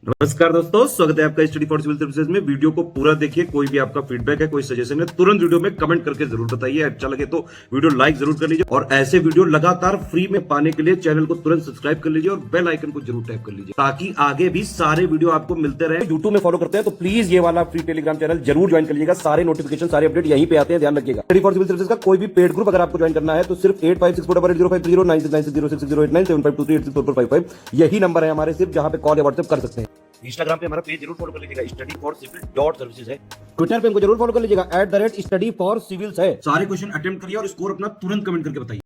नमस्कार दोस्तों, स्वागत है आपका स्टडी फॉर सिविल सर्विसेज में। वीडियो को पूरा देखिए। कोई भी आपका फीडबैक है, कोई सजेशन है, तुरंत वीडियो में कमेंट करके जरूर बताइए। अच्छा लगे तो वीडियो लाइक जरूर कर लीजिए और ऐसे वीडियो लगातार फ्री में पाने के लिए चैनल को तुरंत सब्सक्राइब कर लीजिए और बेल आइकन को जरूर टैप कर लीजिए ताकि आगे भी सारे वीडियो आपको मिलते रहे। यूट्यूब में फॉलो करते हैं तो प्लीज ये वाला फ्री टेलीग्राम चैनल जरूर ज्वाइन कर लीजिएगा। सारे नोटिफिकेशन, सारे अपडेट यहीं पे आते हैं, ध्यान रखिएगा। स्टडी फॉर सिविल सर्विसेज का कोई भी पेड ग्रुप अगर आपको ज्वाइन करना है तो सिर्फ 856480560660897523864455 यही नंबर है हमारे, सिर्फ जहां पे कॉल या व्हाट्सएप कर सकते हैं। इंस्टाग्राम पे हमारा पेज जरूर फॉलो कर लीजिएगा, study4civil.services है। ट्विटर पे हमको जरूर फॉलो कर लीजिएगा, @study4civils है। सारे क्वेश्चन अटेम्प्ट करिए और स्कोर अपना तुरंत कमेंट करके बताइए।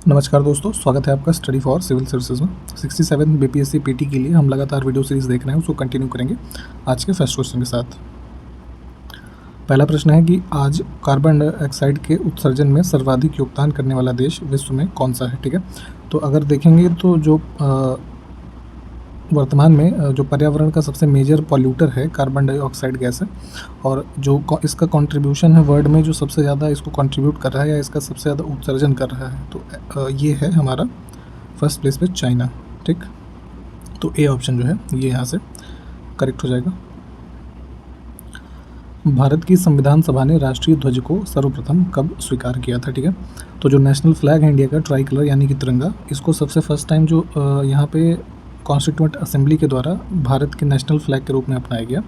नमस्कार दोस्तों, स्वागत है आपका स्टडी फॉर सिविल सर्विसेज में। 67 बीपीएससी पीटी के लिए हम लगातार वीडियो सीरीज देख रहे हैं, उसको कंटिन्यू करेंगे आज के फर्स्ट क्वेश्चन के साथ। पहला प्रश्न है कि आज कार्बन डाइऑक्साइड के उत्सर्जन में सर्वाधिक योगदान करने वाला देश विश्व में कौन सा है। ठीक है, तो अगर देखेंगे तो जो वर्तमान में जो पर्यावरण का सबसे मेजर पॉल्यूटर है कार्बन डाइऑक्साइड गैस है, और जो इसका कंट्रीब्यूशन है वर्ल्ड में, जो सबसे ज़्यादा इसको कंट्रीब्यूट कर रहा है या इसका सबसे ज़्यादा उत्सर्जन कर रहा है, तो ये है हमारा फर्स्ट प्लेस पे चाइना। ठीक, तो ए ऑप्शन जो है ये यहाँ से करेक्ट हो जाएगा। भारत की संविधान सभा ने राष्ट्रीय ध्वज को सर्वप्रथम कब स्वीकार किया था। ठीक है, तो जो नेशनल फ्लैग है इंडिया का, ट्राई कलर यानी कि तिरंगा, इसको सबसे फर्स्ट टाइम जो यहाँ पे कॉन्स्टिट्यूंट असेंबली के द्वारा भारत के नेशनल फ्लैग के रूप में अपनाया गया,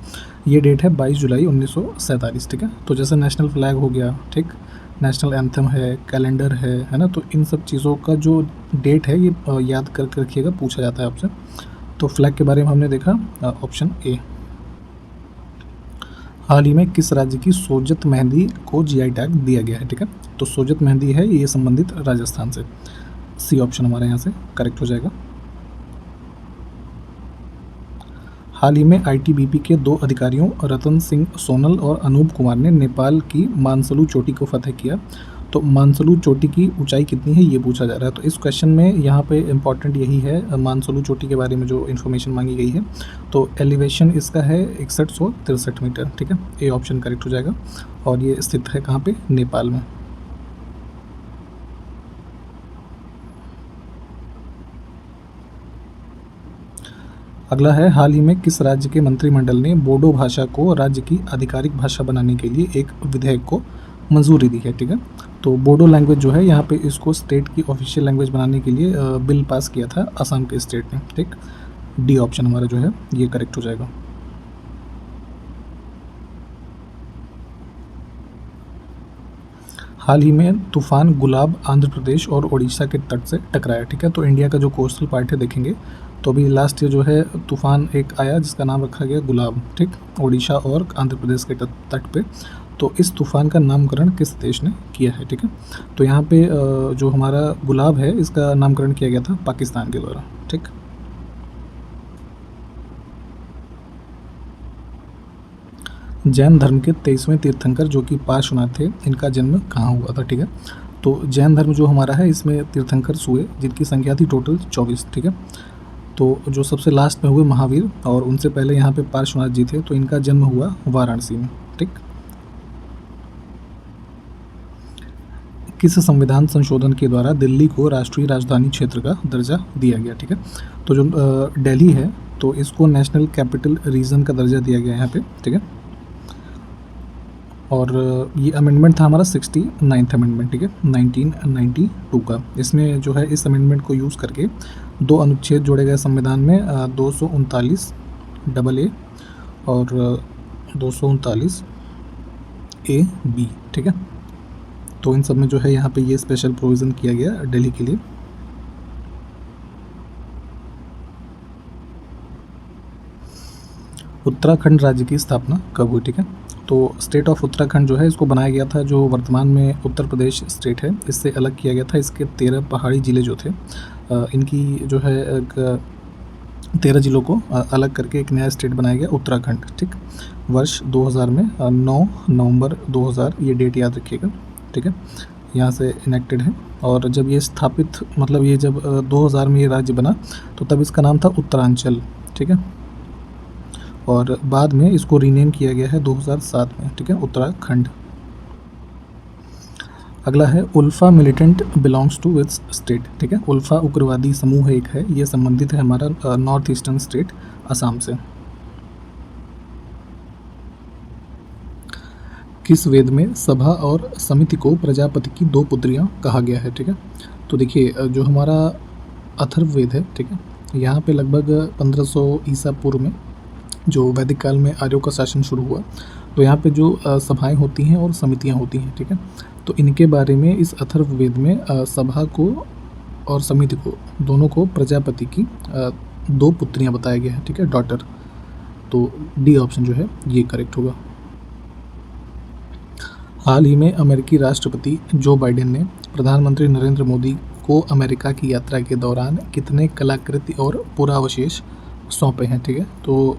ये डेट है 22 जुलाई 1947। ठीक है, तो जैसे नेशनल फ्लैग हो गया, ठीक, नेशनल एंथम है, कैलेंडर है ना, तो इन सब चीज़ों का जो डेट है ये याद करके रखिएगा, पूछा जाता है आपसे। तो फ्लैग के बारे में हमने देखा, ऑप्शन ए। हाल ही में किस राज्य की सोजत मेहंदी को जीआई टैग दिया गया है। ठीक है, तो सोजत मेहंदी है ये संबंधित राजस्थान से, सी ऑप्शन हमारे यहाँ से करेक्ट हो जाएगा। हाल ही में आईटीबीपी के 2 अधिकारियों रतन सिंह सोनल और अनूप कुमार ने नेपाल की मानसलू चोटी को फतह किया। तो मानसलू चोटी की ऊंचाई कितनी है ये पूछा जा रहा है। तो इस क्वेश्चन में यहाँ पे इम्पॉर्टेंट यही है, मानसलू चोटी के बारे में जो इन्फॉर्मेशन मांगी गई है, तो एलिवेशन इसका है 6163 मीटर। ठीक है, ए ऑप्शन करेक्ट हो जाएगा। और ये स्थित है कहाँ पे, नेपाल में। अगला है, हाल ही में किस राज्य के मंत्रिमंडल ने बोडो भाषा को राज्य की आधिकारिक भाषा बनाने के लिए एक विधेयक को मंजूरी दी है। ठीक है, तो बोडो लैंग्वेज जो है यहाँ पे इसको स्टेट की ऑफिशियल लैंग्वेज बनाने के लिए बिल पास किया था असम के स्टेट ने। ठीक, डी ऑप्शन हमारा जो है ये करेक्ट हो जाएगा। हाल ही में तूफान गुलाब आंध्र प्रदेश और ओडिशा के तट से टकराया। ठीक है, तो इंडिया का जो कोस्टल पार्ट है देखेंगे तो अभी लास्ट ईयर जो है तूफान एक आया जिसका नाम रखा गया गुलाब, ठीक, ओडिशा और आंध्र प्रदेश के तट पे। तो इस तूफान का नामकरण किस देश ने किया है। ठीक है, तो यहाँ पे जो हमारा गुलाब है इसका नामकरण किया गया था पाकिस्तान के द्वारा। ठीक, जैन धर्म के 23वें तीर्थंकर जो कि पार्श्वनाथ थे, इनका जन्म कहाँ हुआ था। ठीक है, तो जैन धर्म जो हमारा है इसमें तीर्थंकर हुए जिनकी संख्या थी टोटल 24। ठीक है, तो जो सबसे लास्ट में हुए महावीर, और उनसे पहले यहाँ पे पार्श्वनाथ जी थे, तो इनका जन्म हुआ वाराणसी में। ठीक, किस संविधान संशोधन के द्वारा दिल्ली को राष्ट्रीय राजधानी क्षेत्र का दर्जा दिया गया। ठीक है, तो जो दिल्ली है तो इसको नेशनल कैपिटल रीजन का दर्जा दिया गया यहाँ पे। ठीक है, और ये अमेंडमेंट था हमारा 69th अमेंडमेंट। ठीक है, 1992 का। इसमें जो है इस अमेंडमेंट को यूज़ करके 2 अनुच्छेद जोड़े गए संविधान में, 239 AA और 239 AB। ठीक है, तो इन सब में जो है यहाँ पे ये स्पेशल प्रोविज़न किया गया दिल्ली के लिए। उत्तराखंड राज्य की स्थापना कब हुई। ठीक है, तो स्टेट ऑफ उत्तराखंड जो है इसको बनाया गया था, जो वर्तमान में उत्तर प्रदेश स्टेट है इससे अलग किया गया था। इसके 13 पहाड़ी ज़िले जो थे, इनकी जो है 13 ज़िलों को अलग करके एक नया स्टेट बनाया गया उत्तराखंड। ठीक, वर्ष 2000 में 9 नवंबर 2000 ये डेट याद रखिएगा। ठीक है, यहाँ से इनेक्टेड है। और जब ये स्थापित, मतलब ये जब 2000 में ये राज्य बना तो तब इसका नाम था उत्तरांचल। ठीक है, और बाद में इसको रीनेम किया गया है 2007 में। ठीक है, उत्तराखंड। अगला है ULFA militant belongs to which state, ठीक है। उल्फा उग्रवादी समूह एक है, ये संबंधित है हमारा नॉर्थ ईस्टर्न स्टेट असम से। किस वेद में सभा और समिति को प्रजापति की दो पुत्रियां कहा गया है, ठीक है। तो देखिए जो हमारा अथर्ववेद है, ठीक है, यहाँ पे लगभग 1500 ईसा पूर्व में जो वैदिक काल में आर्यों का शासन शुरू हुआ, तो यहाँ पे जो सभाएं होती हैं और समितियाँ होती हैं, ठीक है, तो इनके बारे में इस अथर्ववेद में सभा को और समिति को दोनों को प्रजापति की दो पुत्रियाँ बताया गया है, ठीक है, डॉटर। तो डी ऑप्शन जो है ये करेक्ट होगा। हाल ही में अमेरिकी राष्ट्रपति जो बाइडेन ने प्रधानमंत्री नरेंद्र मोदी को अमेरिका की यात्रा के दौरान कितने कलाकृति और पुरावशेष सौंपे हैं, ठीक है। तो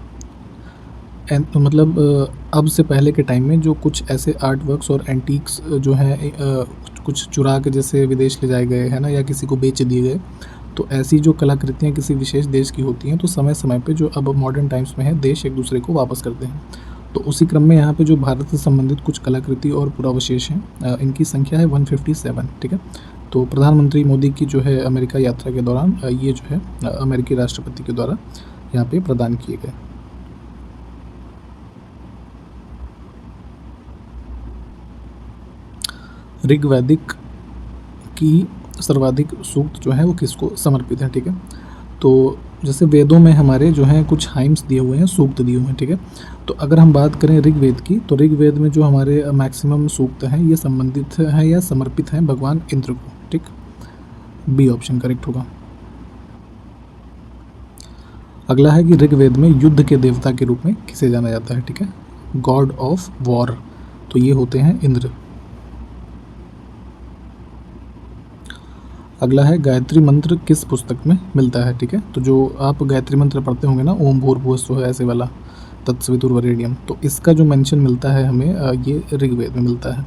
मतलब अब से पहले के टाइम में जो कुछ ऐसे आर्ट वर्क्स और एंटीक्स जो हैं कुछ चुरा के जैसे विदेश ले जाए गए हैं ना, या किसी को बेच दिए गए, तो ऐसी जो कलाकृतियाँ किसी विशेष देश की होती हैं तो समय समय पे जो अब मॉडर्न टाइम्स में है देश एक दूसरे को वापस करते हैं। तो उसी क्रम में यहाँ पे जो भारत से संबंधित कुछ कलाकृति और पुरावशेष हैं इनकी संख्या है 157, ठीक है। तो प्रधानमंत्री मोदी की जो है अमेरिका यात्रा के दौरान ये जो है अमेरिकी राष्ट्रपति के द्वारा यहाँ पे प्रदान किए गए। ऋग्वैदिक की सर्वाधिक सूक्त जो है वो किसको समर्पित है, ठीक है। तो जैसे वेदों में हमारे जो हैं कुछ हाइम्स दिए हुए हैं, सूक्त दिए हुए हैं, ठीक है। तो अगर हम बात करें ऋग्वेद की, तो ऋग्वेद में जो हमारे मैक्सिमम सूक्त हैं ये संबंधित हैं या समर्पित हैं भगवान इंद्र को, ठीक। बी ऑप्शन करेक्ट होगा। अगला है कि ऋग्वेद में युद्ध के देवता के रूप में किसे जाना जाता है, ठीक है, गॉड ऑफ वॉर, तो ये होते हैं इंद्र। अगला है गायत्री मंत्र किस पुस्तक में मिलता है, ठीक है। तो जो आप गायत्री मंत्र पढ़ते होंगे ना, ओम भूर्भुवस्सुः है ऐसे वाला, तत्सवितुर्वरेण्यम, तो इसका जो मेंशन मिलता है हमें ये ऋग्वेद में मिलता है।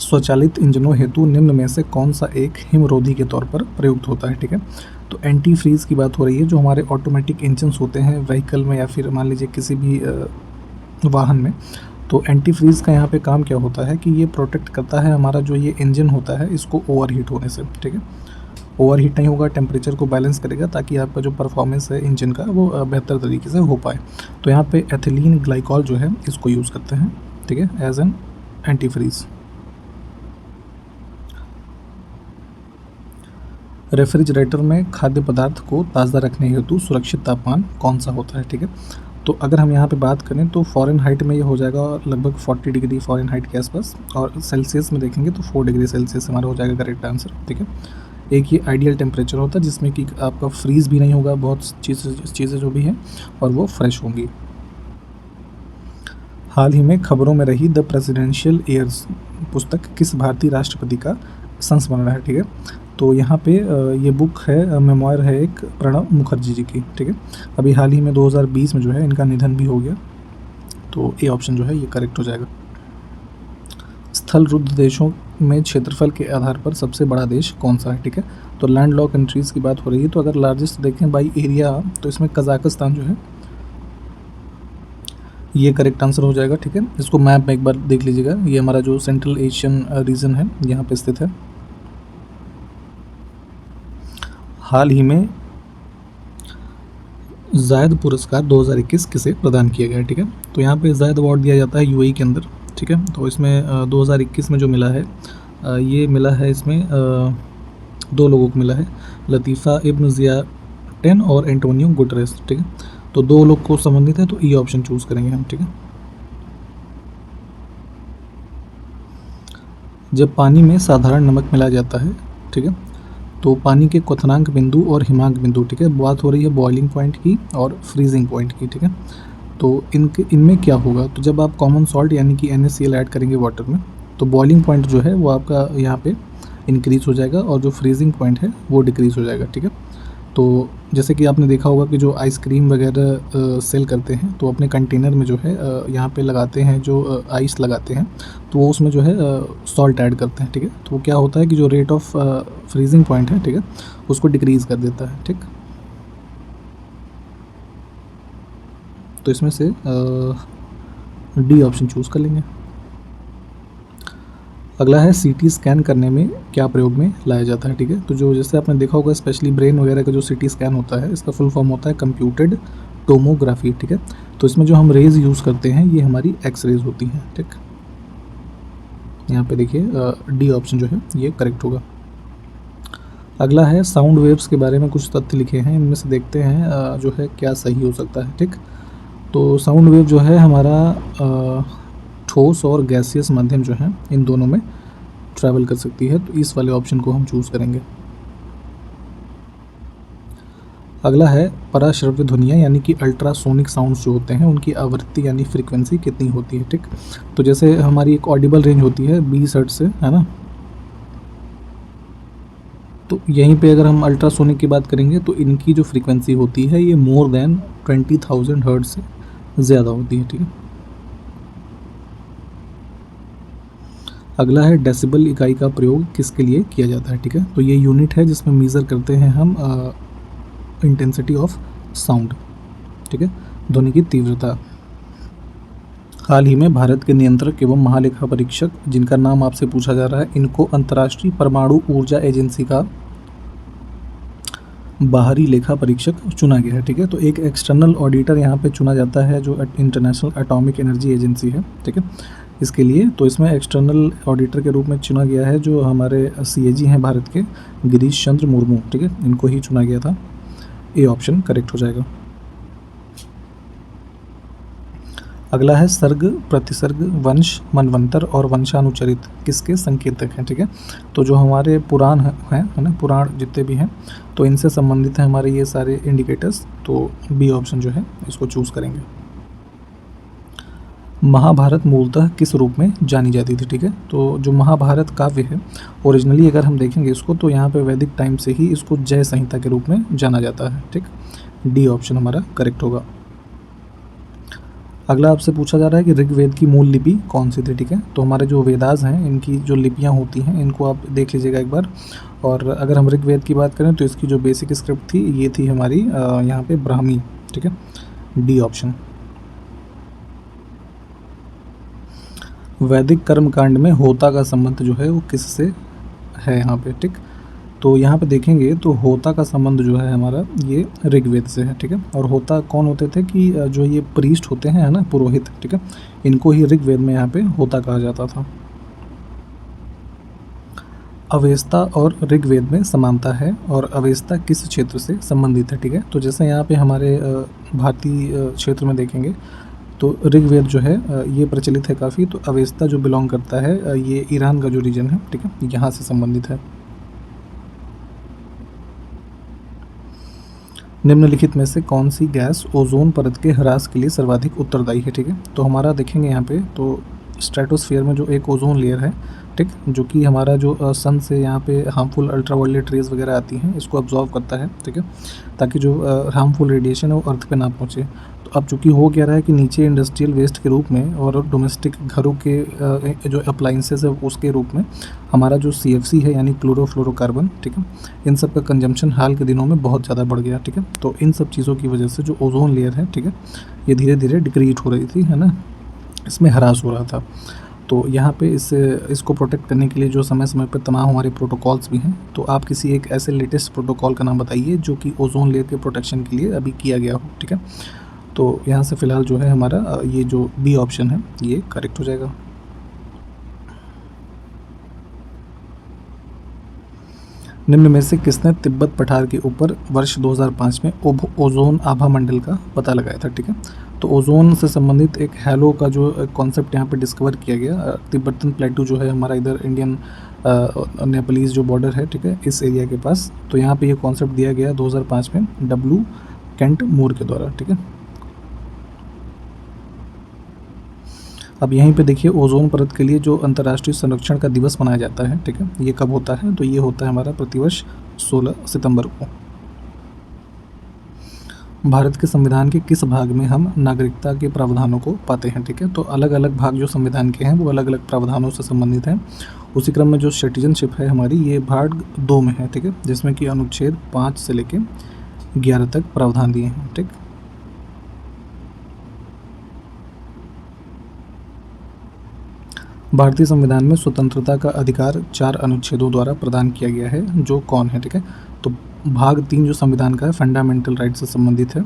स्वचालित इंजनों हेतु निम्न में से कौन सा एक हिमरोधी के तौर पर प्रयुक्त होता है, ठीक है। तो एंटी फ्रीज की बात हो रही है। जो हमारे ऑटोमेटिक इंजन्स होते हैं व्हीकल में या फिर मान लीजिए किसी भी वाहन में, तो एंटी फ्रीज का यहाँ पे काम क्या होता है कि ये प्रोटेक्ट करता है हमारा जो ये इंजन होता है इसको ओवरहीट होने से, ठीक है। ओवरहीट नहीं होगा, टेम्परेचर को बैलेंस करेगा ताकि आपका जो परफॉर्मेंस है इंजन का वो बेहतर तरीके से हो पाए। तो यहाँ पे एथिलीन ग्लाइकॉल जो है इसको यूज़ करते हैं, ठीक है, as an antifreeze. Refrigerator में खाद्य पदार्थ को ताज़ा रखने हेतु सुरक्षित तापमान कौन सा होता है, ठीक है। तो अगर हम यहाँ पे बात करें तो फ़ारेनहाइट में ये हो जाएगा लगभग 40 डिग्री फ़ारेनहाइट के आसपास, और सेल्सियस में देखेंगे तो 4 डिग्री सेल्सियस हमारा हो जाएगा करेक्ट आंसर, ठीक है। एक ये आइडियल टेम्परेचर होता है जिसमें कि आपका फ्रीज़ भी नहीं होगा, बहुत चीज़ें जो भी हैं और वो फ्रेश होंगी। हाल ही में खबरों में रही द प्रेसिडेंशियल ईयर्स पुस्तक किस भारतीय राष्ट्रपति का संस्मरण है, ठीक है। तो यहाँ पे ये बुक है, मेमोयर है एक प्रणब मुखर्जी जी की, ठीक है। अभी हाल ही में 2020 में जो है इनका निधन भी हो गया, तो ए ऑप्शन जो है ये करेक्ट हो जाएगा। स्थल रुद्ध देशों में क्षेत्रफल के आधार पर सबसे बड़ा देश कौन सा है, ठीक है। तो लैंड लॉक कंट्रीज़ की बात हो रही है, तो अगर लार्जेस्ट देखें बाई एरिया तो इसमें कजाकिस्तान जो है ये करेक्ट आंसर हो जाएगा, ठीक है। इसको मैप में एक बार देख लीजिएगा, ये हमारा जो सेंट्रल एशियन रीजन है यहाँ पे स्थित है। हाल ही में जायद पुरस्कार 2021 किसे प्रदान किया गया है, ठीक है। तो यहाँ पे जायद अवार्ड दिया जाता है यूएई के अंदर, ठीक है। तो इसमें 2021 में जो मिला है ये मिला है इसमें 2 लोगों को मिला है, लतीफ़ा इब्न ज़ियाटेन और एंटोनियो गुटरेस, ठीक है। तो 2 लोग को संबंधित है, तो ई ऑप्शन चूज़ करेंगे हम, ठीक है। जब पानी में साधारण नमक मिलाया जाता है, ठीक है, तो पानी के क्वथनांक बिंदु और हिमांक बिंदु, ठीक है, बात हो रही है बॉइलिंग पॉइंट की और फ्रीजिंग पॉइंट की, ठीक है। तो इनमें क्या होगा, तो जब आप कॉमन सॉल्ट यानी कि NaCl ऐड करेंगे वाटर में, तो बॉइलिंग पॉइंट जो है वो आपका यहाँ पे इंक्रीज़ हो जाएगा और जो फ्रीजिंग पॉइंट है वो डिक्रीज़ हो जाएगा, ठीक है। तो जैसे कि आपने देखा होगा कि जो आइसक्रीम वगैरह सेल करते हैं तो अपने कंटेनर में जो है यहाँ पे लगाते हैं, जो आइस लगाते हैं तो वो उसमें जो है सॉल्ट ऐड करते हैं, ठीक है। तो वो क्या होता है कि जो रेट ऑफ फ्रीजिंग पॉइंट है, ठीक है, उसको डिक्रीज़ कर देता है, ठीक। तो इसमें से डी ऑप्शन चूज़ कर लेंगे। अगला है सीटी स्कैन करने में क्या प्रयोग में लाया जाता है, ठीक है। तो जो जैसे आपने देखा होगा स्पेशली ब्रेन वगैरह का जो सीटी स्कैन होता है, इसका फुल फॉर्म होता है कंप्यूटेड टोमोग्राफी, ठीक है। तो इसमें जो हम रेज़ यूज़ करते हैं ये हमारी एक्स रेज़ होती हैं, ठीक। यहाँ पे देखिए डी ऑप्शन जो है ये करेक्ट होगा। अगला है साउंड वेव्स के बारे में कुछ तथ्य लिखे हैं, इनमें से देखते हैं जो है क्या सही हो सकता है, ठीक। तो साउंड वेव जो है हमारा ठोस और गैसियस माध्यम जो है इन दोनों में ट्रैवल कर सकती है, तो इस वाले ऑप्शन को हम चूज़ करेंगे। अगला है पराश्रव्य ध्वनियाँ यानी कि अल्ट्रासोनिक साउंड्स जो होते हैं उनकी आवृत्ति यानी फ्रीक्वेंसी कितनी होती है, ठीक। तो जैसे हमारी एक ऑडिबल रेंज होती है 20 हर्ट्ज से, है ना। तो यहीं पे अगर हम अल्ट्रासोनिक की बात करेंगे तो इनकी जो फ्रीक्वेंसी होती है ये मोर देन 20,000 हर्ट्ज से ज़्यादा होती है, ठीक है। अगला है डेसिबल इकाई का प्रयोग किसके लिए किया जाता है, ठीक है। तो ये यूनिट है जिसमें मेज़र करते हैं हम इंटेंसिटी ऑफ साउंड, ठीक है, ध्वनि की तीव्रता। हाल ही में भारत के नियंत्रक एवं महालेखा परीक्षक जिनका नाम आपसे पूछा जा रहा है, इनको अंतर्राष्ट्रीय परमाणु ऊर्जा एजेंसी का बाहरी लेखा परीक्षक चुना गया है, ठीक है। तो एक एक्सटर्नल ऑडिटर यहाँ पे चुना जाता है जो इंटरनेशनल एटॉमिक एनर्जी एजेंसी है, ठीक है, इसके लिए। तो इसमें एक्सटर्नल ऑडिटर के रूप में चुना गया है जो हमारे सीएजी हैं भारत के, गिरीश चंद्र मुर्मू, ठीक है, इनको ही चुना गया था। ए ऑप्शन करेक्ट हो जाएगा। अगला है सर्ग, प्रतिसर्ग, वंश, मनवंतर और वंशानुचरित किसके संकेतक हैं, ठीक है। तो जो हमारे पुराण हैं, है ना, पुराण जितने भी हैं तो इनसे संबंधित हैं हमारे ये सारे इंडिकेटर्स। तो बी ऑप्शन जो है इसको चूज़ करेंगे। महाभारत मूलतः किस रूप में जानी जाती थी, ठीक है। तो जो महाभारत काव्य है ओरिजिनली अगर हम देखेंगे इसको तो यहाँ पे वैदिक टाइम से ही इसको जय संहिता के रूप में जाना जाता है, ठीक। डी ऑप्शन हमारा करेक्ट होगा। अगला आपसे पूछा जा रहा है कि ऋग्वेद की मूल लिपि कौन सी थी, ठीक है। तो हमारे जो वेदास हैं इनकी जो लिपियाँ होती हैं इनको आप देख लीजिएगा एक बार। और अगर हम ऋग्वेद की बात करें तो इसकी जो बेसिक स्क्रिप्ट थी ये थी हमारी यहाँ पे ब्राह्मी, ठीक है, डी ऑप्शन। वैदिक कर्मकांड में होता का संबंध जो है वो किससे है यहाँ पे, ठीक। तो यहाँ पे देखेंगे तो होता का संबंध जो है हमारा ये ऋग्वेद से है, ठीक है। और होता कौन होते थे कि जो ये प्रीस्ट होते हैं, है ना, पुरोहित, ठीक है, इनको ही ऋग्वेद में यहाँ पे होता कहा जाता था। अवेस्ता और ऋग्वेद में समानता है और अवेस्ता किस क्षेत्र से संबंधित है, ठीक है। तो जैसे यहाँ पे हमारे भारतीय क्षेत्र में देखेंगे तो ऋग्वेद जो है ये प्रचलित है काफ़ी। तो अवेस्ता जो बिलोंग करता है ये ईरान का जो रीजन है, ठीक है, यहाँ से संबंधित है। निम्नलिखित में से कौन सी गैस ओजोन परत के ह्रास के लिए सर्वाधिक उत्तरदायी है, ठीक है। तो हमारा देखेंगे यहाँ पे तो स्ट्रेटोस्फीयर में जो एक ओजोन लेयर है, ठीक, जो कि हमारा जो सन से यहाँ पे हार्मफुल अल्ट्रावायलेट रेज वगैरह आती हैं इसको अब्जॉर्व करता है, ठीक है, ताकि जो हार्मफुल रेडिएशन है वो अर्थ पे ना पहुँचे। तो अब चूँकि हो क्या रहा है कि नीचे इंडस्ट्रियल वेस्ट के रूप में और डोमेस्टिक घरों के जो अप्लाइंसेस है उसके रूप में हमारा जो CFC है यानी क्लोरोफ्लोरोकार्बन, ठीक है, इन सब का कंजम्पशन हाल के दिनों में बहुत ज़्यादा बढ़ गया, ठीक है। तो इन सब चीज़ों की वजह से जो ओजोन लेयर है, ठीक है, ये धीरे धीरे डिक्रीट हो रही थी, है ना, इसमें ह्रास हो रहा था। तो यहाँ पे इसको प्रोटेक्ट करने के लिए जो समय समय पर तमाम हमारे प्रोटोकॉल्स भी हैं। तो आप किसी एक ऐसे लेटेस्ट प्रोटोकॉल का नाम बताइए जो कि ओजोन लेयर के प्रोटेक्शन के लिए अभी किया गया हो, ठीक है। तो यहाँ से फ़िलहाल जो है हमारा ये जो बी ऑप्शन है ये करेक्ट हो जाएगा। निम्न में से किसने तिब्बत पठार के ऊपर वर्ष 2005 में ओजोन आभा मंडल का पता लगाया था, ठीक है। तो ओजोन से संबंधित एक हैलो का जो कॉन्सेप्ट यहाँ पे डिस्कवर किया गया। तिब्बतन प्लेटू जो है हमारा इधर इंडियन नेपालीज जो बॉर्डर है, ठीक है, इस एरिया के पास। तो यहाँ पे ये कॉन्सेप्ट दिया गया 2005 में W केंट मूर के द्वारा, ठीक है। अब यहीं पे देखिए ओजोन परत के लिए जो अंतर्राष्ट्रीय संरक्षण का दिवस मनाया जाता है, ठीक है, ये कब होता है, तो ये होता है हमारा प्रतिवर्ष 16 सितंबर को। भारत के संविधान के किस भाग में हम नागरिकता के प्रावधानों को पाते हैं, ठीक है। तो अलग अलग भाग जो संविधान के हैं वो अलग अलग प्रावधानों से संबंधित हैं। उसी क्रम में जो सिटीजनशिप है हमारी ये भाग 2 में है, ठीक है, जिसमें कि अनुच्छेद 5 से लेके 11 तक प्रावधान दिए हैं, ठीक। भारतीय संविधान में स्वतंत्रता का अधिकार 4 अनुच्छेदों द्वारा प्रदान किया गया है, जो कौन है? ठीक है, तो भाग 3 जो संविधान का है फंडामेंटल राइट से संबंधित है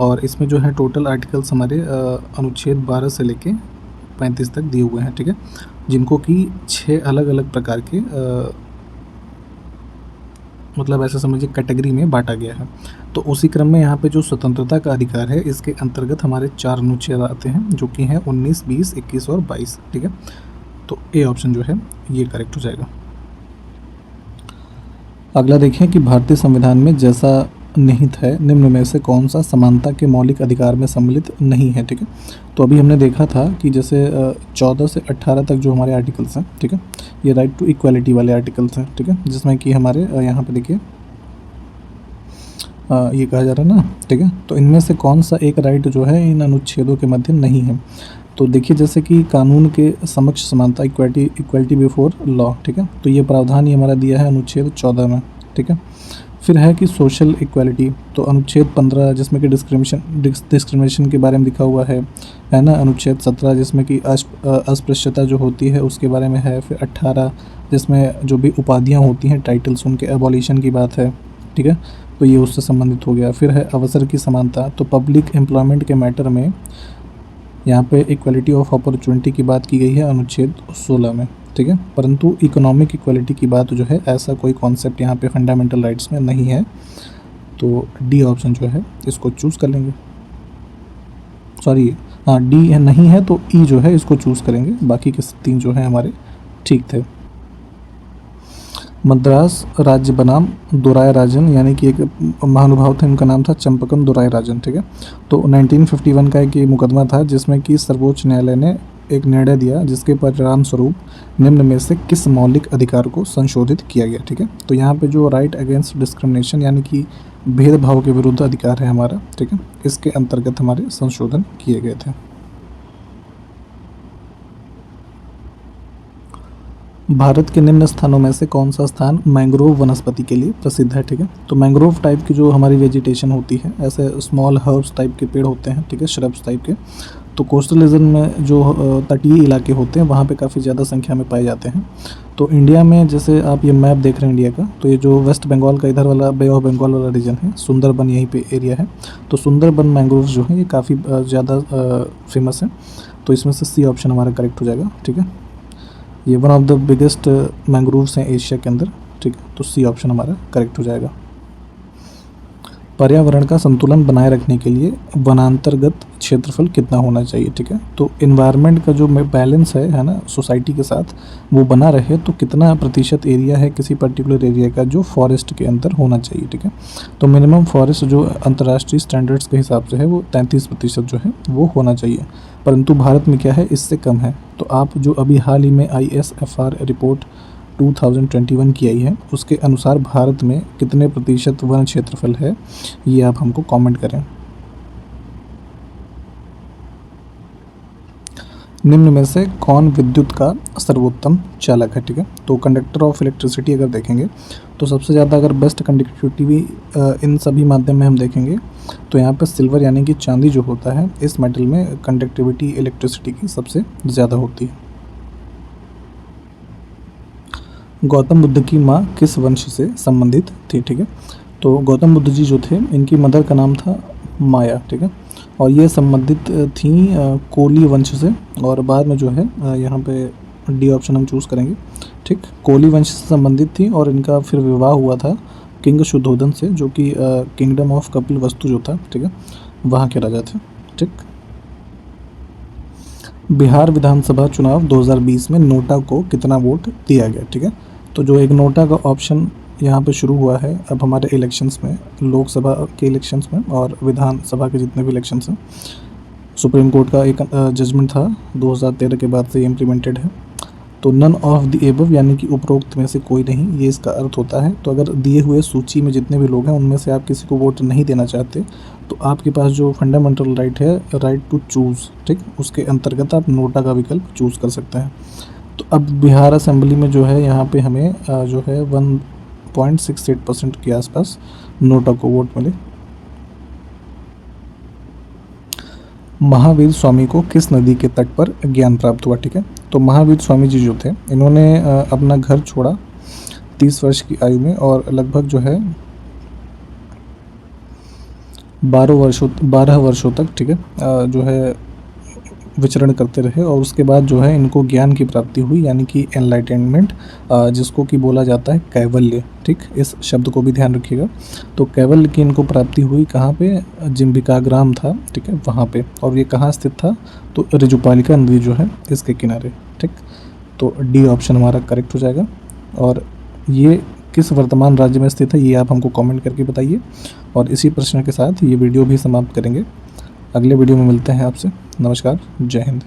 और इसमें जो है टोटल आर्टिकल्स हमारे अनुच्छेद 12 से लेके 35 तक दिए हुए हैं। ठीक है, जिनको कि 6 अलग अलग प्रकार के मतलब ऐसा समझिए कैटेगरी में बांटा गया है। तो उसी क्रम में यहाँ पे जो स्वतंत्रता का अधिकार है इसके अंतर्गत हमारे 4 अनुच्छेद आते हैं, जो कि हैं 19, 20, 21 और 22। ठीक है, तो ए ऑप्शन जो है ये करेक्ट हो जाएगा। अगला देखें कि भारतीय संविधान में जैसा निहित है निम्न में से कौन सा समानता के मौलिक अधिकार में सम्मिलित नहीं है। ठीक है, तो अभी हमने देखा था कि जैसे 14 से 18 तक जो हमारे आर्टिकल्स हैं, ठीक है, ये राइट टू इक्वालिटी वाले आर्टिकल्स हैं। ठीक है, जिसमें कि हमारे यहाँ पे देखिए ये कहा जा रहा है ना। ठीक है, तो इनमें से कौन सा एक राइट जो है इन अनुच्छेदों के मध्य नहीं है? तो देखिए जैसे कि कानून के समक्ष समानता, इक्वालिटी बिफोर लॉ। ठीक है, तो ये प्रावधान ही हमारा दिया है अनुच्छेद 14 में। ठीक है, फिर है कि सोशल इक्वालिटी, तो अनुच्छेद 15 जिसमें कि डिस्क्रिमिनेशन के बारे में लिखा हुआ है ना। अनुच्छेद 17 जिसमें कि अस्पृश्यता जो होती है उसके बारे में है। फिर 18 जिसमें जो भी उपाधियाँ होती हैं, टाइटल्स, उनके एबॉलिशन की बात है। ठीक है, तो ये उससे संबंधित हो गया। फिर है अवसर की समानता, तो पब्लिक एम्प्लॉयमेंट के मैटर में यहाँ पे इक्वालिटी ऑफ अपॉर्चुनिटी की बात की गई है अनुच्छेद 16 में। ठीक है, परंतु इकोनॉमिक इक्वालिटी की बात जो है ऐसा कोई कॉन्सेप्ट यहाँ पे फंडामेंटल राइट्स में नहीं है। तो डी ऑप्शन जो है इसको चूज़ कर लेंगे। सॉरी, हाँ, डी नहीं है तो ई जो है इसको चूज़ करेंगे। बाकी के 3 जो हैं हमारे ठीक थे। मद्रास राज्य बनाम दोराय राजन, यानी कि एक महानुभाव थे, उनका नाम था चंपकम दोराय राजन। ठीक है, तो 1951 का एक ये मुकदमा था जिसमें कि सर्वोच्च न्यायालय ने एक निर्णय दिया जिसके परिणाम स्वरूप निम्न में से किस मौलिक अधिकार को संशोधित किया गया। ठीक है, तो यहाँ पे जो राइट अगेंस्ट डिस्क्रिमिनेशन यानी कि भेदभाव के विरुद्ध अधिकार है हमारा। ठीक है, इसके अंतर्गत हमारे संशोधन किए गए थे। भारत के निम्न स्थानों में से कौन सा स्थान मैंग्रोव वनस्पति के लिए प्रसिद्ध है? ठीक है, तो मैंग्रोव टाइप की जो हमारी वेजिटेशन होती है, ऐसे स्मॉल हर्ब्स टाइप के पेड़ होते हैं। ठीक है, श्रब्स टाइप के, तो कोस्टल रीजन में जो तटीय इलाके होते हैं वहाँ पे काफ़ी ज़्यादा संख्या में पाए जाते हैं। तो इंडिया में जैसे आप ये मैप देख रहे हैं इंडिया का, तो ये जो वेस्ट बंगाल का इधर वाला बे ऑफ बंगाल वाला रीजन है, सुंदरबन यहीं पे एरिया है। तो सुंदरबन मैंग्रोव जो है ये काफ़ी ज़्यादा फेमस है। तो इसमें से सी ऑप्शन हमारा करेक्ट हो जाएगा। ठीक है, ये one of the biggest mangroves हैं एशिया के अंदर। ठीक है, तो सी ऑप्शन हमारा करेक्ट हो जाएगा। पर्यावरण का संतुलन बनाए रखने के लिए वनांतर्गत क्षेत्रफल कितना होना चाहिए? ठीक है, तो इन्वायरमेंट का जो बैलेंस है ना सोसाइटी के साथ, वो बना रहे तो कितना प्रतिशत एरिया है किसी पर्टिकुलर एरिया का जो फॉरेस्ट के अंदर होना चाहिए? ठीक है, तो मिनिमम फॉरेस्ट जो अंतर्राष्ट्रीय स्टैंडर्ड्स के हिसाब से है वो 33% जो है वो होना चाहिए, परंतु भारत में क्या है, इससे कम है। तो आप जो अभी हाल ही में ISFR रिपोर्ट 2021 की आई है उसके अनुसार भारत में कितने प्रतिशत वन क्षेत्रफल है, ये आप हमको कमेंट करें। निम्न में से कौन विद्युत का सर्वोत्तम चालक है? ठीक है, तो कंडक्टर ऑफ इलेक्ट्रिसिटी अगर देखेंगे तो सबसे ज़्यादा अगर बेस्ट कंडक्टिविटी इन सभी माध्यम में हम देखेंगे तो यहाँ पर सिल्वर यानी कि चांदी जो होता है, इस मेटल में कंडक्टिविटी इलेक्ट्रिसिटी की सबसे ज़्यादा होती है। गौतम बुद्ध की माँ किस वंश से संबंधित थी? ठीक है, तो गौतम बुद्ध जी जो थे इनकी मदर का नाम था माया। ठीक है, और ये संबंधित थी कोली वंश से, और बाद में जो है यहाँ पे डी ऑप्शन हम चूज़ करेंगे। ठीक, कोली वंश से संबंधित थी और इनका फिर विवाह हुआ था किंग शुद्धोधन से, जो कि किंगडम ऑफ कपिल वस्तु जो था, ठीक है, वहाँ के राजा थे। ठीक, बिहार विधानसभा चुनाव 2020 में नोटा को कितना वोट दिया गया? ठीक है, तो जो एक नोटा का ऑप्शन यहाँ पे शुरू हुआ है अब हमारे इलेक्शंस में, लोकसभा के इलेक्शंस में और विधानसभा के जितने भी इलेक्शंस हैं, सुप्रीम कोर्ट का एक जजमेंट था 2013 के बाद से इम्प्लीमेंटेड है। तो नन ऑफ द एबव यानी कि उपरोक्त में से कोई नहीं, ये इसका अर्थ होता है। तो अगर दिए हुए सूची में जितने भी लोग हैं उनमें से आप किसी को वोट नहीं देना चाहते तो आपके पास जो फंडामेंटल राइट है, राइट टू चूज़, ठीक, उसके अंतर्गत आप नोटा का विकल्प चूज़ कर सकते हैं। तो अब बिहार असेंबली में जो है यहाँ पे हमें जो है 1.68% के आसपास नोटा को वोट मिले। महावीर स्वामी को किस नदी के तट पर ज्ञान प्राप्त हुआ? ठीक है, तो महावीर स्वामी जी जो थे इन्होंने अपना घर छोड़ा 30 वर्ष की आयु में और लगभग जो है 12 वर्षों तक, ठीक है, जो है विचरण करते रहे और उसके बाद जो है इनको ज्ञान की प्राप्ति हुई, यानी कि एनलाइटेनमेंट, जिसको कि बोला जाता है कैवल्य। ठीक, इस शब्द को भी ध्यान रखिएगा। तो कैवल्य की इनको प्राप्ति हुई कहाँ पे? जिम्बिका ग्राम था, ठीक है, वहाँ पे। और ये कहाँ स्थित था? तो ऋजुपालिका नदी जो है इसके किनारे। ठीक, तो डी ऑप्शन हमारा करेक्ट हो जाएगा। और ये किस वर्तमान राज्य में स्थित है ये आप हमको कमेंट करके बताइए। और इसी प्रश्न के साथ ये वीडियो भी समाप्त करेंगे। अगले वीडियो में मिलते हैं आपसे। नमस्कार, जय हिंद।